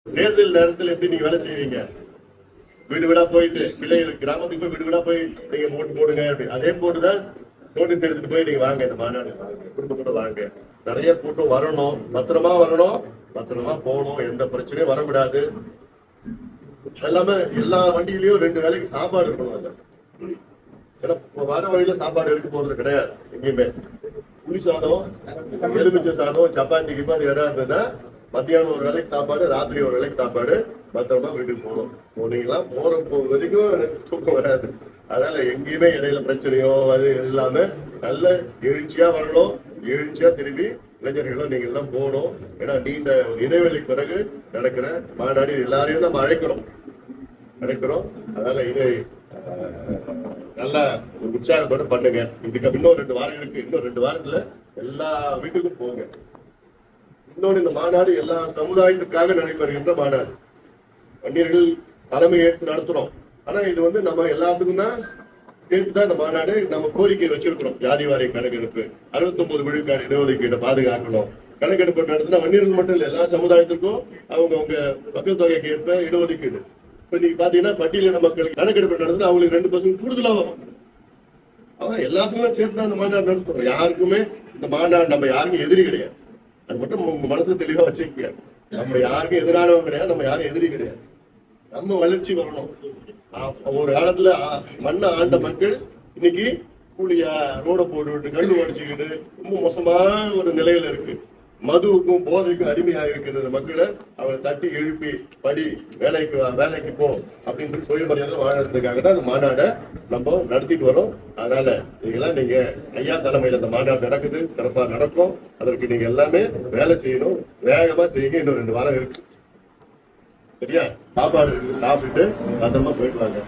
தேர்தல் நேரத்தில் எப்படி நீங்க வேலை செய்வீங்க? வீடு வீடா போயிட்டு பிள்ளைகள் கிராமத்துக்கு போய் வீடு வீடா போய் நீங்க ஓட்டு போடுங்க அப்படி அதே போட்டுதான் நோட்டீஸ் எடுத்துட்டு போய் நீங்க வாங்க, இந்த மாநாடு குடும்பத்தோட வாங்க. நிறைய கூட்டம் வரணும், பத்திரமா வரணும், பத்திரமா போகணும், எந்த பிரச்சனையும் வரக்கூடாது. எல்லாமே எல்லா வண்டியிலயும் 2 வேளைக்கு சாப்பாடு இருக்கணும். அந்த ஏன்னா வர வழியில சாப்பாடு இருக்க போறது கிடையாது. எங்கேயுமே புளி சாதம், எலுமிச்சை சாதம், சப்பாத்தி கிப்பாத்தி இடம் இருந்ததுன்னா மத்தியானம் ஒரு வேலைக்கு சாப்பாடு, ராத்திரி ஒரு வேலைக்கு சாப்பாடு, பத்திரமா வீட்டுக்கு போகணும். போனீங்களா போற வரைக்கும் எனக்கு தூக்கம் வராது. அதனால எங்கேயுமே இடையில பிரச்சனையோ அது எல்லாமே நல்ல எழுச்சியா வரணும். எழுச்சியா திரும்பி இளைஞர்களும் நீங்க எல்லாம் போகணும். ஏன்னா நீண்ட இடைவெளிக்கு பிறகு நடக்கிற மாநாடு எல்லாரையும் நம்ம அழைக்கிறோம். அதனால இதை நல்ல ஒரு உற்சாகத்தோட பண்ணுங்க. இதுக்கு இன்னும் 2 வாரம் இருக்கு. இன்னும் 2 வாரத்துல எல்லா வீட்டுக்கும் போங்க. இன்னொன்று, இந்த மாநாடு எல்லா சமுதாயத்துக்காக நடைபெறுகின்ற மாநாடு. வன்னியர்கள் தலைமை ஏற்று நடத்துறோம். ஆனா இது வந்து நம்ம எல்லாத்துக்கும் தான் சேர்த்துதான் இந்த மாநாடு. நம்ம கோரிக்கை வச்சிருக்கிறோம். ஜாதி வாரிய கணக்கெடுப்பு, 69 விழுக்காடு இடஒதுக்கீட்டை பாதுகாக்கணும். கணக்கெடுப்பு நடத்தினா வன்னியர்கள் மட்டும் இல்லை, எல்லா சமுதாயத்திற்கும் அவங்க மக்கள் தொகைக்கு ஏற்ப இடஒதுக்கீடு. இப்ப நீங்க பாத்தீங்கன்னா பட்டியலின மக்களுக்கு கணக்கெடுப்பு நடத்தினா அவங்களுக்கு 2% கூடுதலா வரும். அதான் எல்லாத்துக்குமே சேர்த்து தான் இந்த மாநாடு நடத்துறோம். யாருக்குமே இந்த மாநாடு நம்ம யாருக்கும் எதிரி கிடையாது. அது மட்டும் உங்க மனசு தெளிவா வச்சுக்க. நம்ம யாருக்கும் எதிரானவங்க கிடையாது, நம்ம யாரும் எதிரி கிடையாது. நம்ம வளர்ச்சி வரணும். ஒரு காலத்துல மண்ணை ஆண்ட மக்கள் இன்னைக்கு கூலியா ரோட போட்டு கண்டு உடைச்சுக்கிட்டு ரொம்ப மோசமான ஒரு நிலையில இருக்கு. மதுவுக்கும் போதைக்கும் அடிமையாக இருக்கிற மக்களை அவரை தட்டி எழுப்பி படி வேலைக்கு போ அப்படின்னு சொல்லி சுயமரியாதை வாழறதுக்காக தான் இந்த மாநாடை நம்ம நடத்திட்டு வரோம். அதனால நீங்க ஐயா தலைமையில இந்த மாநாடு நடக்குது, சிறப்பா நடக்கும். அதற்கு நீங்க எல்லாமே வேலை செய்யணும், வேகமா செய்யுங்க. இன்னும் 2 வாரம் இருக்கு. சரியா? சாப்பாடு சாப்பிட்டு பத்திரமா போயிட்டு வாங்க.